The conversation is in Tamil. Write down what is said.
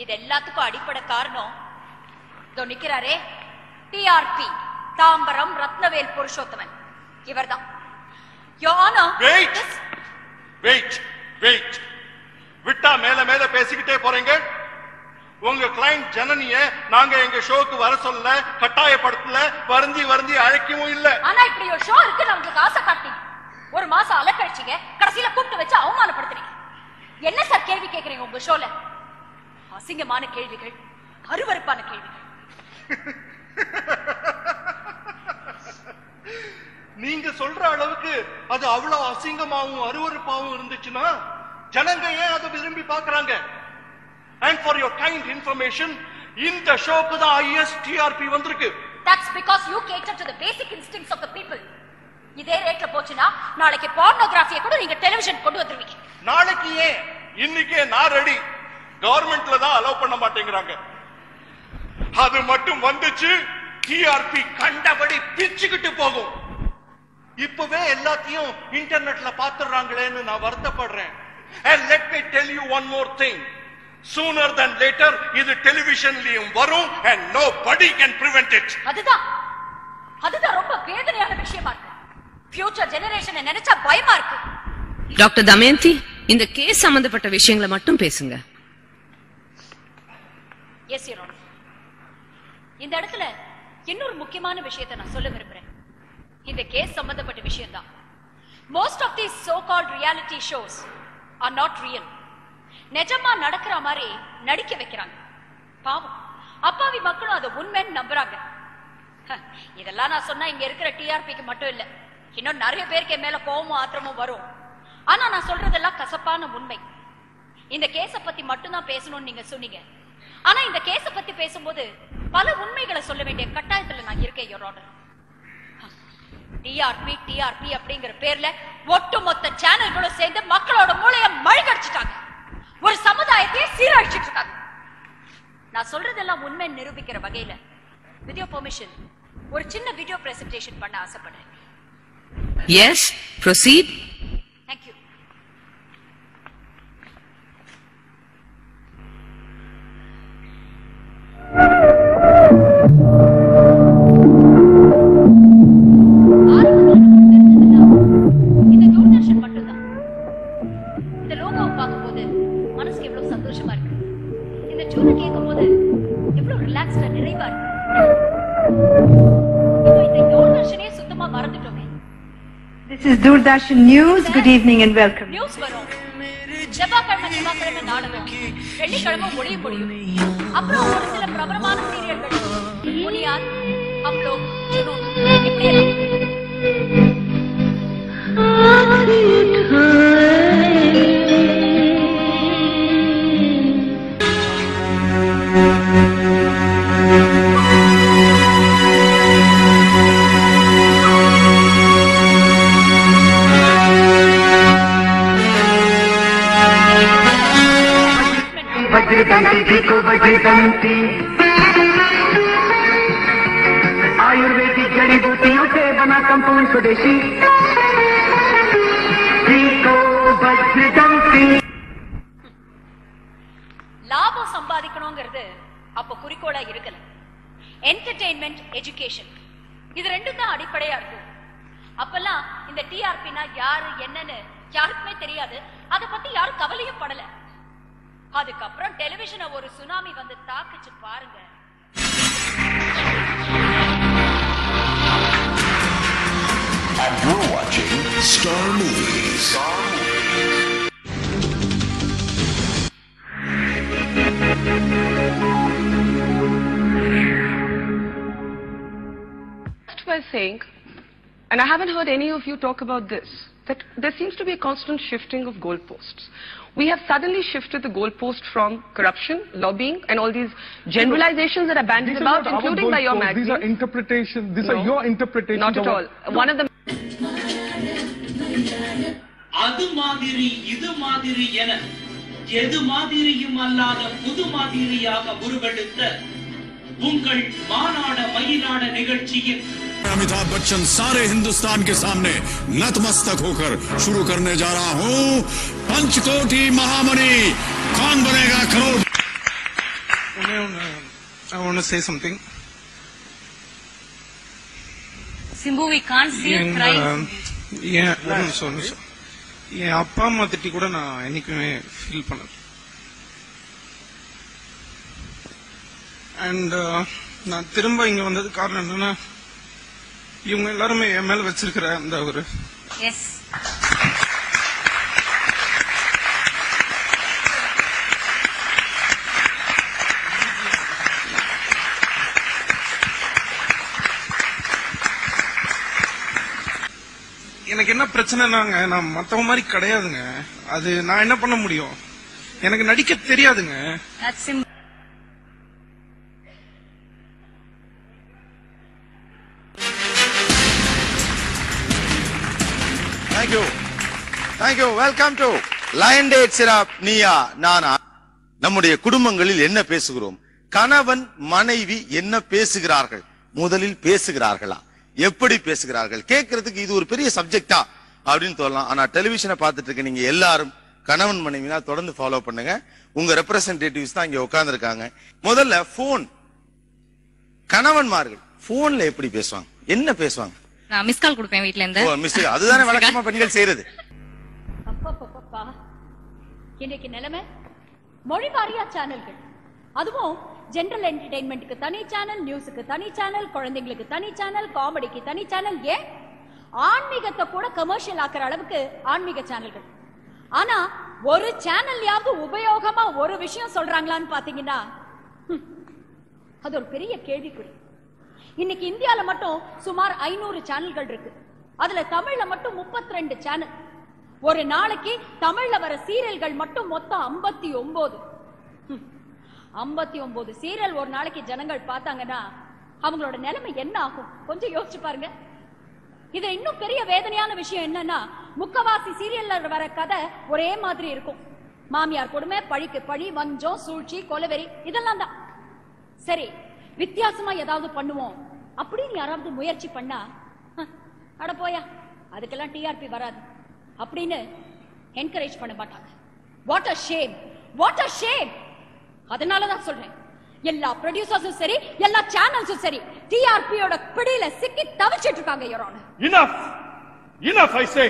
இது எல்லாத்துக்கும் அடிப்படை காரணம் இதோ நிக்கிறாரே டிஆர்பி தாம்பரம் ரத்னவேல் புருஷோத்தமன் இவர்தான். விட்டா மேல மேல பேசிக்கிட்டே போறீங்க. உங்க கிளைண்ட் ஜனனிய நாங்க எங்க ஷோக்கு வர சொல்ல, கட்டாயப்படுத்தல, வருந்தி வருந்தி அழைக்கவும் இல்ல. ஆனா இப்படி ஒரு ஷோ இருக்கு நமக்கு ஆசை காட்டி ஒரு மாசம் அலக்கழிச்சிங்க, கடைசியில கூப்பிட்டு வச்சு அவமானப்படுத்துறீங்க. என்ன சார் கேள்வி கேட்கறீங்க உங்க ஷோல? அசிங்கமான கேள்விகள், அருவருப்பான கேள்விகள். நீங்க சொல்ற அளவுக்கு அது அவ்வளவு அசிங்கமாவும் அருவருப்பாவும் இருந்துச்சுன்னா ஜனங்க ஏன் அதை விரும்பி பாக்குறாங்க? And for your kind information, இந்த ஷோக்கு தான் highest TRP வந்திருக்கு. That's because you cater to the basic instincts of the people. இதே ரேட்ல போச்சுனா நாளைக்கு pornography கூட நீங்க டெலிவிஷன் கொண்டு வந்துருவீங்க. நாளைக்கு ஏன்? இன்னைக்கே நான் ரெடி. கவர்மெண்ட்ல தான் அலோவ் பண்ண மாட்டேங்கிறாங்க. அது மட்டும் வந்துச்சு TRP கண்டபடி பிச்சுக்கிட்டு போகும். இப்பவே எல்லாத்தையும் இன்டர்நெட்ல பாத்துறாங்களேன்னு நான் வருத்தப்படுறேன். And let me tell you one more thing. Sooner than later இது டெலிவிஷன்லயும் வரும் and nobody can prevent it. அதுதான் ரொம்ப வேதனையான விஷயமா இருக்கு. ஃபியூச்சர் ஜெனரேஷனை நினைச்சா பயமா இருக்கு. டாக்டர் தமயந்தி, இந்த கேஸ் சம்பந்தப்பட்ட விஷயங்களை மட்டும் பேசுங்க. Yes your honour. இந்த இடத்துல இன்னொரு முக்கியமான விஷயத்தை நான் சொல்ல விரும்புறேன். இந்த கேஸ் சம்பந்தப்பட்ட விஷயம் தான். Most of these so called reality shows are not real. நிஜமா நடக்கிற மாதிரி நடிக்க வைக்கிறாங்க. பாவம் அப்பாவி மக்களும் அதை உண்மைன்னு நம்புறாங்க. இதெல்லாம் நான் சொன்னா இங்க இருக்கிற டிஆர்பிக்கு மட்டும் இல்ல, இன்னும் நிறைய பேருக்கு மேல கோவமும் ஆத்திரமும் வரும். ஆனா நான் சொல்றதெல்லாம் கசப்பான உண்மை. இந்த கேஸ பத்தி மட்டும்தான் பேசணும்னு நீங்க சொன்னீங்க. ஆனா இந்த கேஸ பத்தி பேசும்போது பல உண்மைகளை சொல்ல வேண்டிய கட்டாயத்துல நான் இருக்கேன் யுவர் ஆனர். டிஆர்பி டிஆர்பி அப்படிங்கிற பேர்ல ஒட்டுமொத்த சேனல்களும் சேர்ந்து மக்களோட மூளைய மழுகடிச்சிட்டாங்க. ஒரு சமுதாயத்தையே சீரழிச்சிட்டு இருக்காங்க. நான் சொல்றதெல்லாம் உண்மை நிரூபிக்கிற வகையில வித் யுவர் பெர்மிஷன் ஒரு சின்ன வீடியோ பிரசன்டேஷன் பண்ண ஆசைப்படுறேன். Yes, proceed. Thank you. இந்த தூர்தர்ஷன் மட்டும்தான். இந்த லோகோவை பார்க்கும்போது மனசுக்கு எவ்வளவு சந்தோஷமா இருக்கு. இந்த டியூனை கேட்கும் போது எவ்வளவு ரிலாக்ஸ்டா நிறைவா இருக்கு. இப்போ இந்த தூர்தர்ஷனே சுத்தமா மறந்துட்டோமே. This is Doordarshan News. Good evening and welcome. News வரும். செவ்வாய்க்கிழமை நாடகம், வெள்ளிக்கிழமை ஒளியும் பொழியும். அப்புறம் ஒரு சில பிரபலமான சீரியல்கள் புனியாத், ஹம் லோக், ஜுனூன் இப்படி वज्रतंती आयुर्वेदिक जड़ी बूटियों से बना संपूर्ण स्वदेशी वज्रतंती. லாபம் சம்பாதிக்கணுங்கிறது அப்ப குறிக்கோளா இருக்கல. என்டர்டெயின்மெண்ட், எஜுகேஷன் இது ரெண்டும் தான் அடிப்படையா இருக்கு. அப்பெல்லாம் இந்த டிஆர்பினா யாரு என்னன்னு யாருக்குமே தெரியாது. அதை பத்தி யாரும் கவலையும் படல. அதுக்கப்புறம் டெலிவிஷனை ஒரு சுனாமி வந்து தாக்குச்சு பாருங்க. And you're watching Star Movies. By saying, and I haven't heard any of you talk about this, that there seems to be a constant shifting of goalposts. We have suddenly shifted the goalpost from corruption, lobbying, and all these generalizations that are bandied about, including by your magazine. These are interpretations. These are your interpretations. Not at all. One of them. அது மாதிரி இது மாதிரி என எது மாதிரியும் அல்லாத புது மாதிரியாக உருவெடுத்த உங்கள் மாநாட மயிலாட நிகழ்ச்சியின் अमिताभ बच्चन सारे हिंदुस्तान के सामने नतमस्तक होकर शुरू करने जा रहा हूं पंचकोटी महामणि कौन बनेगा crore. want to say something. Simbu, we can't see you crying. என் அப்பா அம்மா திட்டி கூட நான் என்னைக்குமே ஃபீல் பண்ணல. அண்ட் நான் திரும்ப இங்க வந்தது காரணம் என்னன்னா இவங்க எல்லாருமே என் மேல வச்சிருக்கிற அந்த ஒரு எனக்கு என்ன பிரச்சனைனாங்க, நான் மத்தவங்க மாதிரி கிடையாதுங்க. அது நான் என்ன பண்ண முடியும், எனக்கு நடிக்க தெரியாதுங்க. Thank you. Welcome to Lion dates syrup Neeya Naana. நம்முடைய குடும்பங்களில் என்ன பேசுகிறோம், கணவன் மனைவி என்ன பேசுகிறார்கள், முதலில் பேசுகிறார்களா, எப்படி பேசுகிறார்கள், கேட்கறதுக்கு இது ஒரு பெரிய சப்ஜெக்டா அப்படின்னு சொல்லலாம். ஆனா டெலிவிஷனை பார்த்துட்டு இருக்க நீங்க எல்லாரும் கணவன் மனைவினா தொடர்ந்து ஃபாலோ பண்ணுங்க. உங்க ரெப்ரசன்டேட்டிவ்ஸ் தான் இங்க உட்கார்ந்து இருக்காங்க. முதல்ல போன், கணவன்மார்கள் போன்ல எப்படி பேசுவாங்க, என்ன பேசுவாங்க? நான் மிஸ் கால் கொடுப்பேன் வீட்ல இருந்து. அதுதானே வழக்கமா பெண்கள் செய்யறது. இன்னைக்கு நிலைமை மொழி வாரியா சேனல்கள், அதுவும் ஜெனரல் என்டர்டெயின்மெண்ட்டுக்கு தனி சேனல், நியூஸுக்கு தனி சேனல், குழந்தைங்களுக்கு தனி சேனல், காமெடிக்கு தனி சேனல், ஏன் ஆன்மீகத்தை கூட கமர்ஷியல் ஆக்குற அளவுக்கு ஆன்மீக சேனல்கள். ஆனா ஒரு சேனல்யாவது உபயோகமா ஒரு விஷயம் சொல்றாங்களான்னு பாத்தீங்கன்னா அது ஒரு பெரிய கேள்விக்குறி. இன்னைக்கு இந்தியால மட்டும் சுமார் 500 சேனல்கள் இருக்கு. அதுல தமிழ்ல மட்டும் 32 சேனல். ஒரு நாளைக்கு தமிழ்ல வர சீரியல்கள் மட்டும் மொத்தம் 59 சீரியல் ஒரு நாளைக்கு ஜனங்கள் பார்த்தாங்கன்னா அவங்களோட நிலைமை என்ன ஆகும் கொஞ்சம் யோசிச்சு பாருங்க. இது இன்னும் பெரிய வேதனையான விஷயம் என்னன்னா, முக்கவாசி சீரியல்ல வர கதை ஒரே மாதிரி இருக்கும். மாமியார் கொடுமை, பழிக்கு பழி, வஞ்சம், சூழ்ச்சி, கொலவெறி, இதெல்லாம் தான். சரி, வித்தியாசமா ஏதாவது பண்ணுவோம் அப்படின்னு யாராவது முயற்சி பண்ணா, அட போயா அதுக்கெல்லாம் டிஆர்பி வராது அப்படின்னு என்கரேஜ் பண்ண மாட்டாங்க. What a shame, what a shame. அதனாலதான் சொல்றேன், எல்லா ப்ரொடியூசர்ஸும் சரி, எல்லா சேனல்ஸும் சரி டிஆர்பியோட பிடியில சிக்கி தவிச்சிட்டு இருக்காங்க. Your honour, enough, I say.